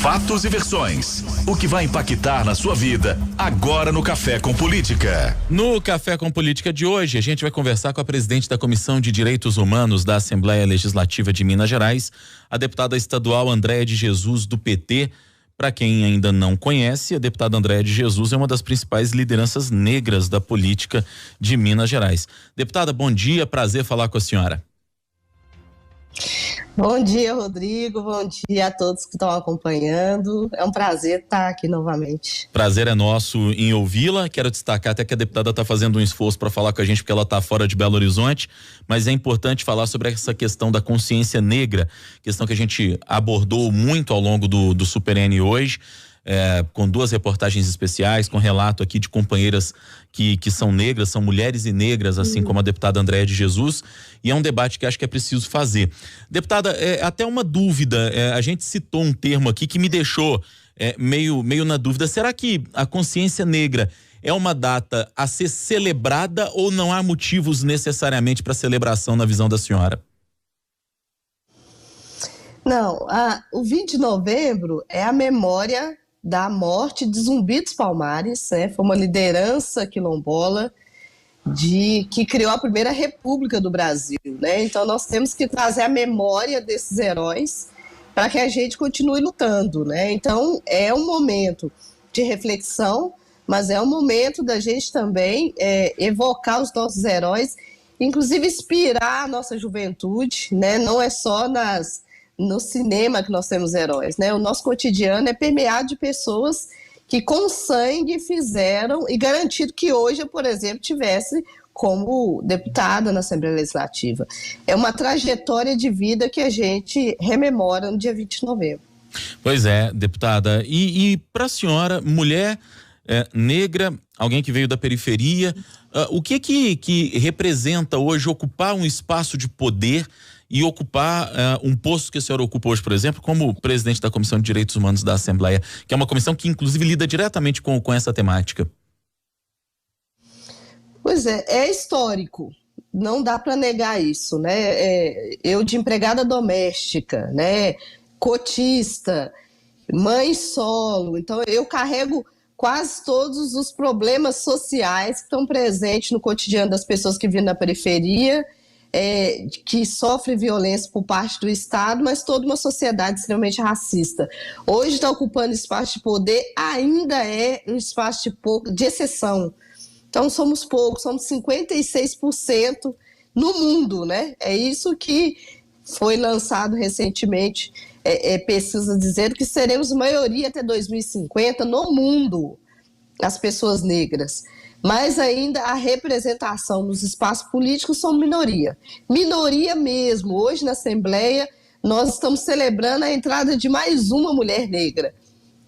Fatos e versões. O que vai impactar na sua vida agora no Café com Política. No Café com Política de hoje, a gente vai conversar com a presidente da Comissão de Direitos Humanos da Assembleia Legislativa de Minas Gerais, a deputada estadual Andréia de Jesus, do PT. Para quem ainda não conhece, a deputada Andréia de Jesus é uma das principais lideranças negras da política de Minas Gerais. Deputada, bom dia, prazer falar com a senhora. Bom dia, Rodrigo, bom dia a todos que estão acompanhando, é um prazer estar aqui novamente. Prazer é nosso em ouvi-la. Quero destacar até que a deputada está fazendo um esforço para falar com a gente porque ela está fora de Belo Horizonte, mas é importante falar sobre essa questão da consciência negra, questão que a gente abordou muito ao longo do Super N hoje, com duas reportagens especiais, com relato aqui de companheiras que são negras, são mulheres e negras, assim como a deputada Andréia de Jesus, e é um debate que acho que é preciso fazer. Deputada, até uma dúvida, a gente citou um termo aqui que me deixou meio na dúvida. Será que a consciência negra é uma data a ser celebrada ou não há motivos necessariamente para celebração na visão da senhora? Não, o 20 de novembro é a memória da morte de Zumbi dos Palmares, né? Foi uma liderança quilombola que criou a primeira república do Brasil, né? Então nós temos que trazer a memória desses heróis para que a gente continue lutando, né? Então é um momento de reflexão, mas é um momento da gente também evocar os nossos heróis, inclusive inspirar a nossa juventude, né? Não é só no cinema que nós temos heróis, né? O nosso cotidiano é permeado de pessoas que com sangue fizeram e garantido que hoje eu, por exemplo, tivesse como deputada na Assembleia Legislativa. É uma trajetória de vida que a gente rememora no dia 20 de novembro. Pois é, deputada. E para a senhora, mulher negra, alguém que veio da periferia, o que representa hoje ocupar um espaço de poder e ocupar um posto que a senhora ocupa hoje, por exemplo, como presidente da Comissão de Direitos Humanos da Assembleia, que é uma comissão que inclusive lida diretamente com essa temática? Pois é histórico, não dá para negar isso, né? Eu de empregada doméstica, né? Cotista, mãe solo, então eu carrego quase todos os problemas sociais que estão presentes no cotidiano das pessoas que vivem na periferia, que sofre violência por parte do Estado, mas toda uma sociedade extremamente racista. Hoje está ocupando espaço de poder, ainda é um espaço de exceção. Então somos poucos, somos 56% no mundo, né? É isso que foi lançado recentemente, pesquisa dizendo que seremos maioria até 2050 no mundo, as pessoas negras. Mas ainda a representação nos espaços políticos são minoria. Minoria mesmo. Hoje na Assembleia nós estamos celebrando a entrada de mais uma mulher negra.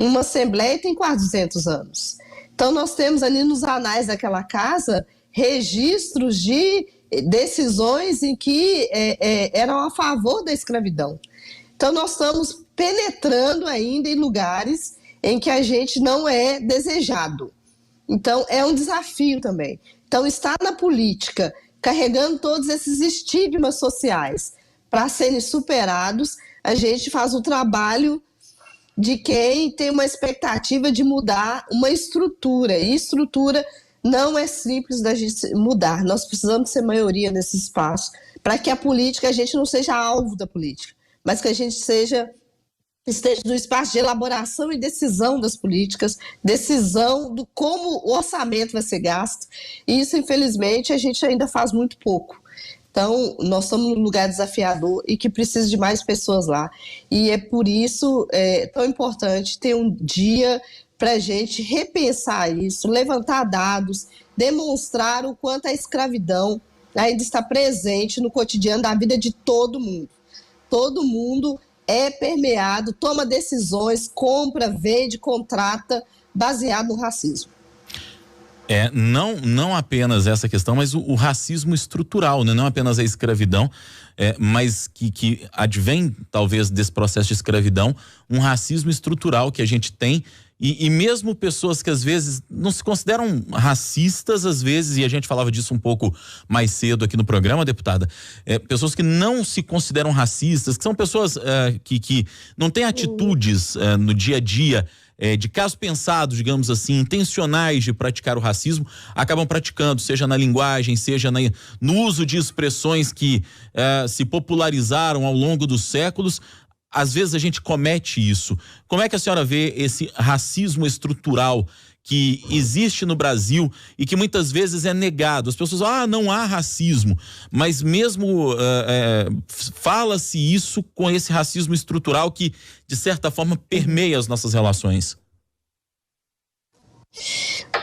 Uma Assembleia tem quase 200 anos. Então nós temos ali nos anais daquela casa registros de decisões em que eram a favor da escravidão. Então nós estamos penetrando ainda em lugares em que a gente não é desejado. Então, é um desafio também. Então, estar na política, carregando todos esses estigmas sociais para serem superados, a gente faz o trabalho de quem tem uma expectativa de mudar uma estrutura. E estrutura não é simples da gente mudar. Nós precisamos ser maioria nesse espaço para que a política, a gente não seja alvo da política, mas que a gente esteja no espaço de elaboração e decisão das políticas, decisão do como o orçamento vai ser gasto. E isso, infelizmente, a gente ainda faz muito pouco. Então, nós estamos num lugar desafiador e que precisa de mais pessoas lá. E é por isso tão importante ter um dia para a gente repensar isso, levantar dados, demonstrar o quanto a escravidão ainda está presente no cotidiano da vida de todo mundo. Todo mundo é permeado, toma decisões, compra, vende, contrata, baseado no racismo. Não apenas essa questão, mas o racismo estrutural, né? Não apenas a escravidão, mas que advém talvez desse processo de escravidão, um racismo estrutural que a gente tem E mesmo pessoas que às vezes não se consideram racistas, às vezes, e a gente falava disso um pouco mais cedo aqui no programa, deputada, pessoas que não se consideram racistas, que são pessoas que não têm atitudes no dia a dia, de caso pensado, digamos assim, intencionais de praticar o racismo, acabam praticando, seja na linguagem, seja no uso de expressões que se popularizaram ao longo dos séculos. Às vezes a gente comete isso. Como é que a senhora vê esse racismo estrutural que existe no Brasil e que muitas vezes é negado? As pessoas falam, não há racismo, mas mesmo fala-se isso com esse racismo estrutural que, de certa forma, permeia as nossas relações.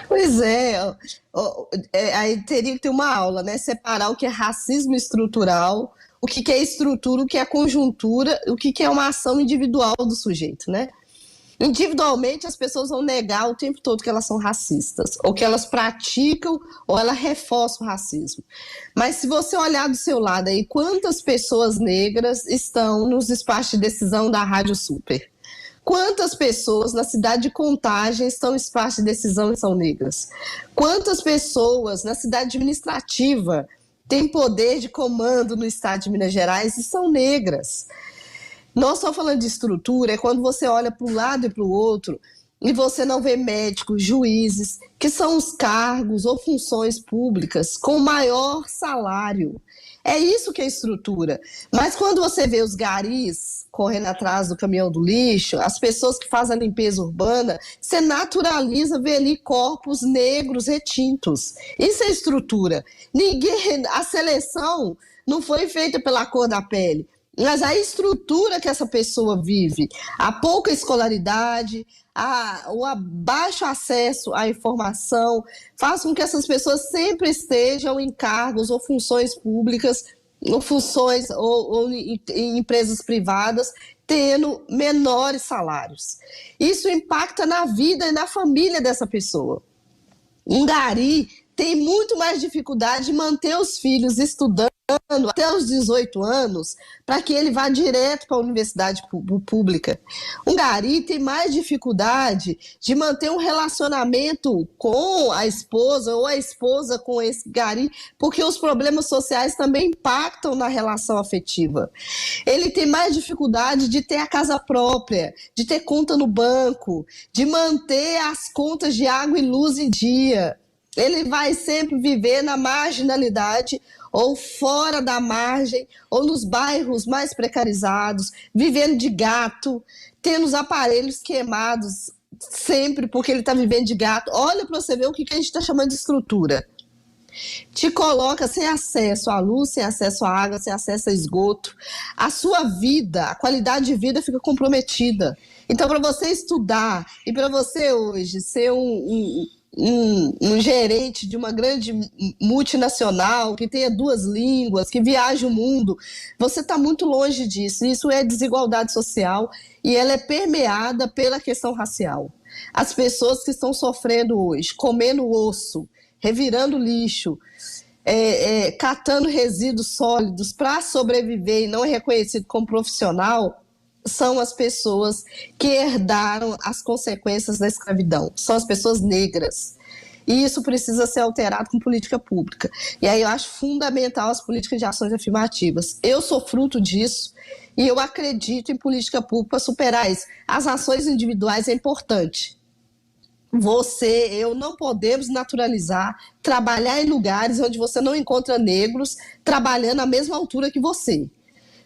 Pois aí teria que ter uma aula, né? Separar o que é racismo estrutural, o que é estrutura, o que é conjuntura, o que é uma ação individual do sujeito, né? Individualmente, as pessoas vão negar o tempo todo que elas são racistas, ou que elas praticam, ou elas reforçam o racismo. Mas se você olhar do seu lado aí, quantas pessoas negras estão nos espaços de decisão da Rádio Super? Quantas pessoas na cidade de Contagem estão em espaço de decisão e são negras? Quantas pessoas na cidade administrativa têm poder de comando no estado de Minas Gerais e são negras? Nós estamos falando de estrutura, é quando você olha para um lado e para o outro e você não vê médicos, juízes, que são os cargos ou funções públicas com maior salário. É isso que é estrutura. Mas quando você vê os garis correndo atrás do caminhão do lixo, as pessoas que fazem a limpeza urbana, você naturaliza ver ali corpos negros retintos. Isso é estrutura. A seleção não foi feita pela cor da pele, mas a estrutura que essa pessoa vive, a pouca escolaridade, o baixo acesso à informação, faz com que essas pessoas sempre estejam em cargos ou funções públicas, ou em empresas privadas, tendo menores salários. Isso impacta na vida e na família dessa pessoa. Um gari tem muito mais dificuldade de manter os filhos estudando até os 18 anos para que ele vá direto para a universidade pública. Um gari tem mais dificuldade de manter um relacionamento com a esposa ou a esposa com esse gari, porque os problemas sociais também impactam na relação afetiva. Ele tem mais dificuldade de ter a casa própria, de ter conta no banco, de manter as contas de água e luz em dia. Ele vai sempre viver na marginalidade ou fora da margem, ou nos bairros mais precarizados, vivendo de gato, tendo os aparelhos queimados sempre porque ele está vivendo de gato. Olha para você ver o que a gente está chamando de estrutura. Te coloca sem acesso à luz, sem acesso à água, sem acesso a esgoto. A sua vida, a qualidade de vida fica comprometida. Então, para você estudar e para você hoje ser um gerente de uma grande multinacional, que tenha 2 línguas, que viaje o mundo, você está muito longe disso. Isso é desigualdade social e ela é permeada pela questão racial. As pessoas que estão sofrendo hoje, comendo osso, revirando lixo, catando resíduos sólidos para sobreviver e não é reconhecido como profissional, são as pessoas que herdaram as consequências da escravidão, são as pessoas negras. E isso precisa ser alterado com política pública. E aí eu acho fundamental as políticas de ações afirmativas. Eu sou fruto disso e eu acredito em política pública para superar isso. As ações individuais é importante. Eu não podemos naturalizar, trabalhar em lugares onde você não encontra negros trabalhando à mesma altura que você.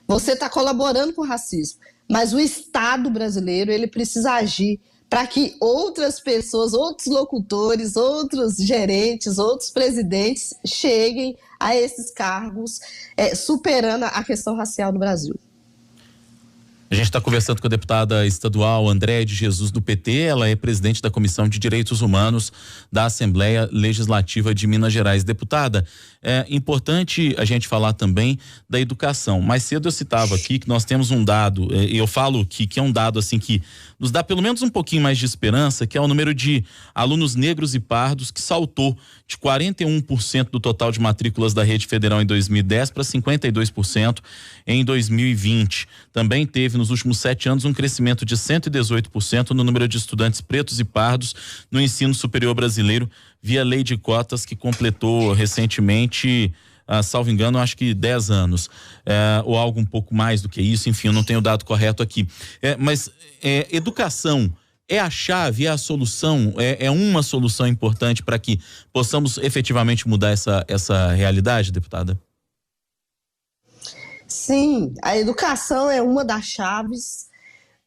Você está colaborando com o racismo. Mas o Estado brasileiro, ele precisa agir para que outras pessoas, outros locutores, outros gerentes, outros presidentes cheguem a esses cargos, superando a questão racial no Brasil. A gente está conversando com a deputada estadual Andréia de Jesus, do PT. Ela é presidente da Comissão de Direitos Humanos da Assembleia Legislativa de Minas Gerais. Deputada, é importante a gente falar também da educação. Mais cedo eu citava aqui que nós temos um dado, eu falo que é um dado assim que nos dá pelo menos um pouquinho mais de esperança, que é o número de alunos negros e pardos que saltou de 41% do total de matrículas da rede federal em 2010 para 52% em 2020. Também teve teve nos últimos 7 anos um crescimento de 118% no número de estudantes pretos e pardos no ensino superior brasileiro via lei de cotas que completou recentemente, salvo engano, acho que 10 anos, ou algo um pouco mais do que isso, enfim, eu não tenho o dado correto aqui. Mas educação é a chave, é a solução, é uma solução importante para que possamos efetivamente mudar essa realidade, deputada? Sim, a educação é uma das chaves.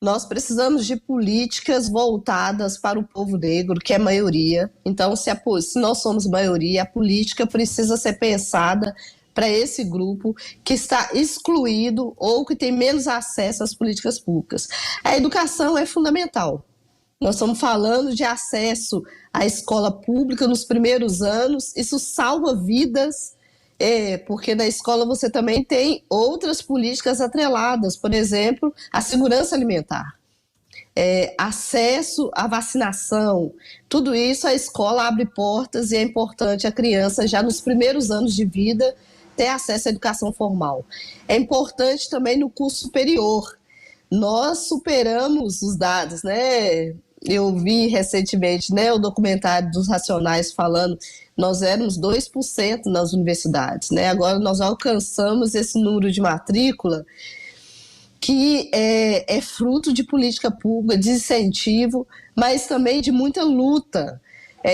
Nós precisamos de políticas voltadas para o povo negro, que é maioria. Então, se nós somos maioria, a política precisa ser pensada para esse grupo que está excluído ou que tem menos acesso às políticas públicas. A educação é fundamental. Nós estamos falando de acesso à escola pública nos primeiros anos. Isso salva vidas, porque na escola você também tem outras políticas atreladas, por exemplo, a segurança alimentar, acesso à vacinação. Tudo isso a escola abre portas e é importante a criança já nos primeiros anos de vida ter acesso à educação formal. É importante também no curso superior. Nós superamos os dados, né? Eu vi recentemente, né, o documentário dos Racionais falando, nós éramos 2% nas universidades, né? Agora nós alcançamos esse número de matrícula que é fruto de política pública, de incentivo, mas também de muita luta.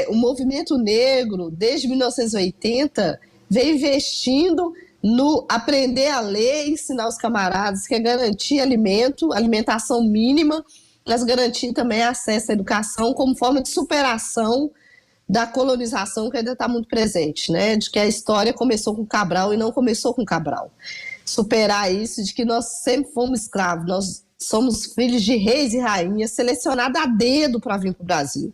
O movimento negro, desde 1980, vem investindo no aprender a ler e ensinar os camaradas, que é garantir alimentação mínima, mas garantir também acesso à educação como forma de superação da colonização que ainda está muito presente, né? De que a história começou com Cabral e não começou com Cabral. Superar isso de que nós sempre fomos escravos, nós somos filhos de reis e rainhas selecionados a dedo para vir para o Brasil.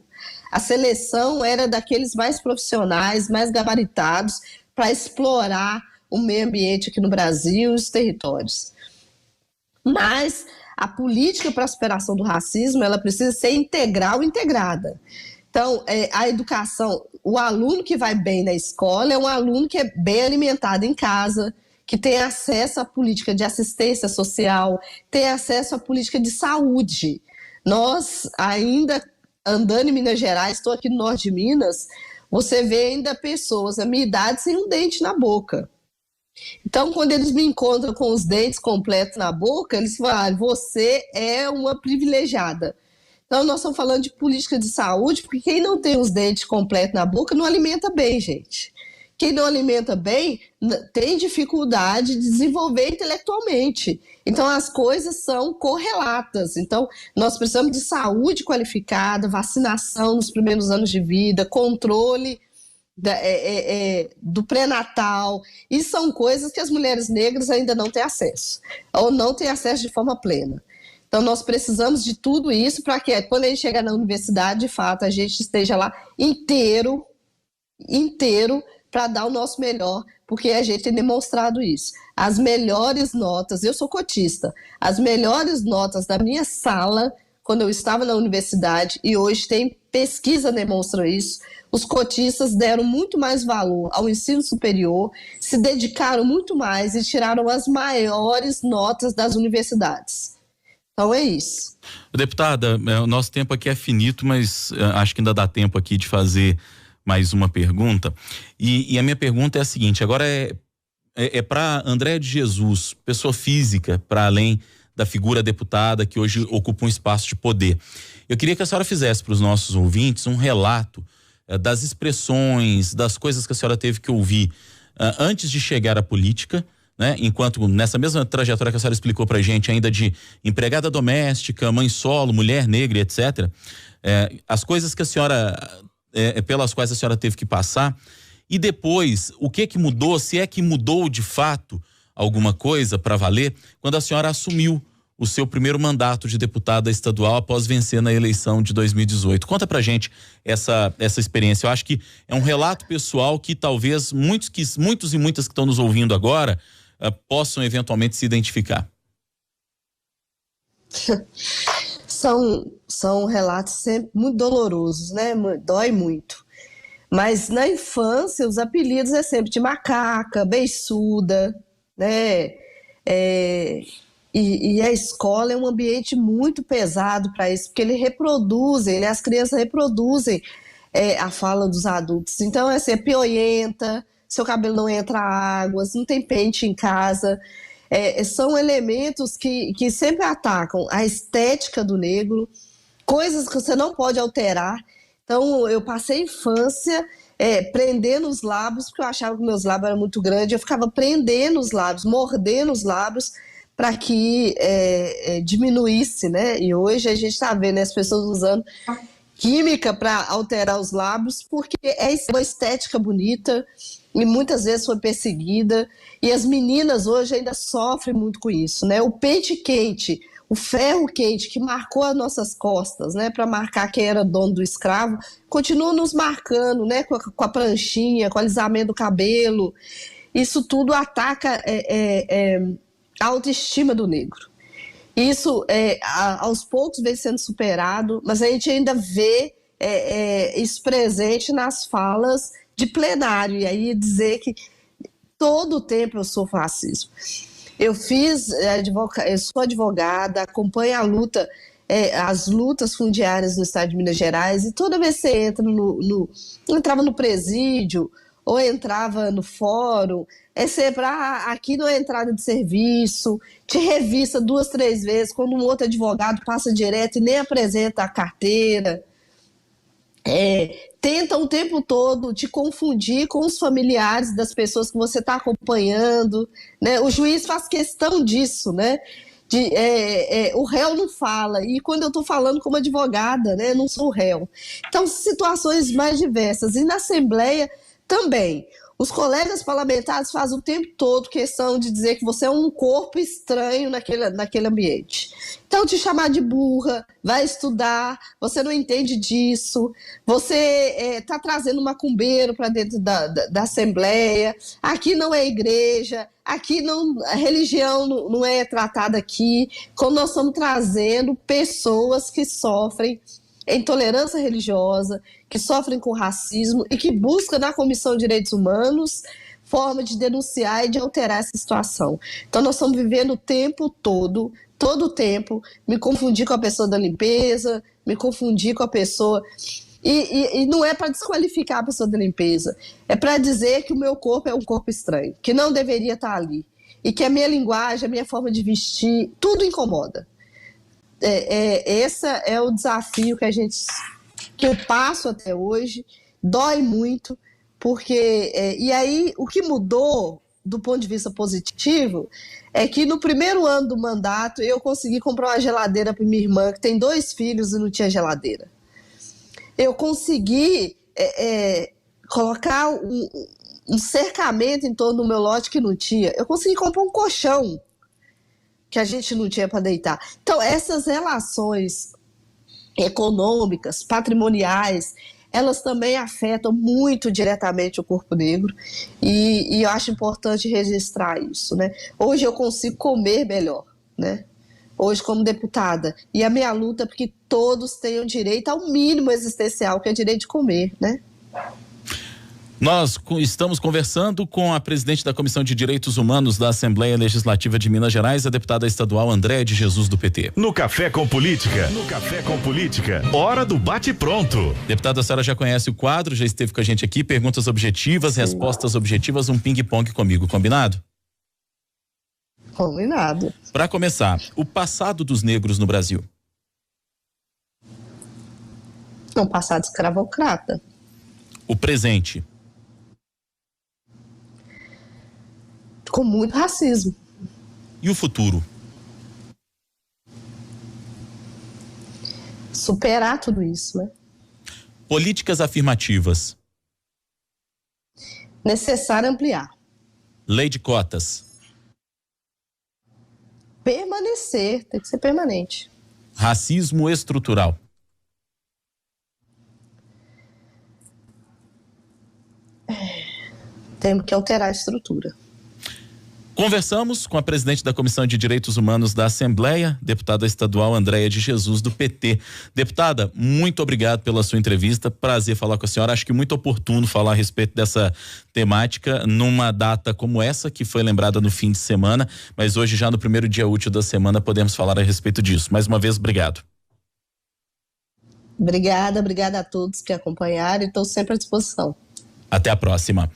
A seleção era daqueles mais profissionais, mais gabaritados para explorar o meio ambiente aqui no Brasil e os territórios. Mas a política para a superação do racismo, ela precisa ser integral e integrada. Então, a educação, o aluno que vai bem na escola é um aluno que é bem alimentado em casa, que tem acesso à política de assistência social, tem acesso à política de saúde. Nós, ainda andando em Minas Gerais, estou aqui no norte de Minas, você vê ainda pessoas da minha idade sem um dente na boca. Então, quando eles me encontram com os dentes completos na boca, eles falam, você é uma privilegiada. Então, nós estamos falando de política de saúde, porque quem não tem os dentes completos na boca não alimenta bem, gente. Quem não alimenta bem tem dificuldade de desenvolver intelectualmente. Então, as coisas são correlatas. Então, nós precisamos de saúde qualificada, vacinação nos primeiros anos de vida, controle do pré-natal, e são coisas que as mulheres negras ainda não têm acesso, ou não têm acesso de forma plena. Então nós precisamos de tudo isso para que quando a gente chegar na universidade, de fato, a gente esteja lá inteiro para dar o nosso melhor, porque a gente tem demonstrado isso. As melhores notas, eu sou cotista, as melhores notas da minha sala, quando eu estava na universidade, e hoje tem pesquisa demonstra isso, os cotistas deram muito mais valor ao ensino superior, se dedicaram muito mais e tiraram as maiores notas das universidades. Então é isso. Deputada, o nosso tempo aqui é finito, mas acho que ainda dá tempo aqui de fazer mais uma pergunta. E a minha pergunta é a seguinte, agora é para Andréa de Jesus, pessoa física, para além da figura deputada que hoje ocupa um espaço de poder. Eu queria que a senhora fizesse para os nossos ouvintes um relato das expressões, das coisas que a senhora teve que ouvir antes de chegar à política, né? Enquanto nessa mesma trajetória que a senhora explicou pra gente, ainda de empregada doméstica, mãe solo, mulher negra, etc. As coisas que a senhora, pelas quais a senhora teve que passar, e depois, o que mudou, se é que mudou de fato alguma coisa para valer, quando a senhora assumiu o seu primeiro mandato de deputada estadual após vencer na eleição de 2018. Conta pra gente essa experiência. Eu acho que é um relato pessoal que talvez muitos e muitas que estão nos ouvindo agora possam eventualmente se identificar. São relatos sempre muito dolorosos, né? Dói muito. Mas na infância os apelidos é sempre de macaca, beiçuda, né? E a escola é um ambiente muito pesado para isso, porque eles reproduzem, né? As crianças reproduzem a fala dos adultos. Então, assim, é pioenta, seu cabelo não entra água, não tem pente em casa. São elementos que sempre atacam a estética do negro, coisas que você não pode alterar. Então, eu passei a infância prendendo os lábios, porque eu achava que meus lábios eram muito grandes, eu ficava prendendo os lábios, mordendo os lábios, para que diminuísse, né? E hoje a gente está vendo as pessoas usando química para alterar os lábios, porque é uma estética bonita e muitas vezes foi perseguida. E as meninas hoje ainda sofrem muito com isso, né? O pente quente, o ferro quente que marcou as nossas costas, né? Para marcar quem era dono do escravo, continua nos marcando, né? Com a pranchinha, com o alisamento do cabelo. Isso tudo ataca a autoestima do negro. Isso, aos poucos, vem sendo superado, mas a gente ainda vê isso presente nas falas de plenário, e aí dizer que todo o tempo eu sofro racismo. Eu sou advogada, acompanho a luta, as lutas fundiárias no estado de Minas Gerais, e toda vez que você entra entrava no presídio, ou entrava no fórum, sempre, aqui não é entrada de serviço, te revista 2, 3 vezes, quando um outro advogado passa direto e nem apresenta a carteira. Tenta o tempo todo te confundir com os familiares das pessoas que você está acompanhando, né? O juiz faz questão disso, né? O réu não fala, e quando eu estou falando como advogada, né, não sou réu. Então, situações mais diversas. E na Assembleia também. Os colegas parlamentares fazem o tempo todo questão de dizer que você é um corpo estranho naquele ambiente. Então, te chamar de burra, vai estudar, você não entende disso, você está trazendo macumbeiro para dentro da Assembleia, aqui não é igreja, aqui a religião não é tratada aqui, como nós estamos trazendo pessoas que sofrem intolerância religiosa, que sofrem com racismo e que buscam na Comissão de Direitos Humanos forma de denunciar e de alterar essa situação. Então nós estamos vivendo o tempo todo o tempo, me confundir com a pessoa da limpeza, me confundir com a pessoa... E não é para desqualificar a pessoa da limpeza, é para dizer que o meu corpo é um corpo estranho, que não deveria estar ali, e que a minha linguagem, a minha forma de vestir, tudo incomoda. Esse é o desafio que eu passo até hoje, dói muito, porque e aí o que mudou do ponto de vista positivo é que no primeiro ano do mandato eu consegui comprar uma geladeira para minha irmã, que tem 2 filhos e não tinha geladeira. Eu consegui colocar um cercamento em torno do meu lote que não tinha. Eu consegui comprar um colchão que a gente não tinha para deitar. Então, essas relações econômicas, patrimoniais, elas também afetam muito diretamente o corpo negro, e eu acho importante registrar isso, né? Hoje eu consigo comer melhor, né? Hoje como deputada, e a minha luta é porque todos tenham direito ao mínimo existencial, que é o direito de comer, né? Nós estamos conversando com a presidente da Comissão de Direitos Humanos da Assembleia Legislativa de Minas Gerais, a deputada estadual Andréa de Jesus do PT. No Café com Política, hora do bate-pronto. Deputada, a senhora já conhece o quadro, já esteve com a gente aqui, perguntas objetivas, sim, respostas objetivas, um ping-pong comigo, combinado? Combinado. Para começar, o passado dos negros no Brasil. Um passado escravocrata. O presente. Com muito racismo. E o futuro? Superar tudo isso, né? Políticas afirmativas. Necessário ampliar. Lei de cotas. Permanecer, tem que ser permanente. Racismo estrutural. Temos que alterar a estrutura. Conversamos com a presidente da Comissão de Direitos Humanos da Assembleia, deputada estadual Andréia de Jesus, do PT. Deputada, muito obrigado pela sua entrevista, prazer falar com a senhora, acho que muito oportuno falar a respeito dessa temática numa data como essa, que foi lembrada no fim de semana, mas hoje já no primeiro dia útil da semana podemos falar a respeito disso. Mais uma vez, obrigado. Obrigada a todos que acompanharam e estou sempre à disposição. Até a próxima.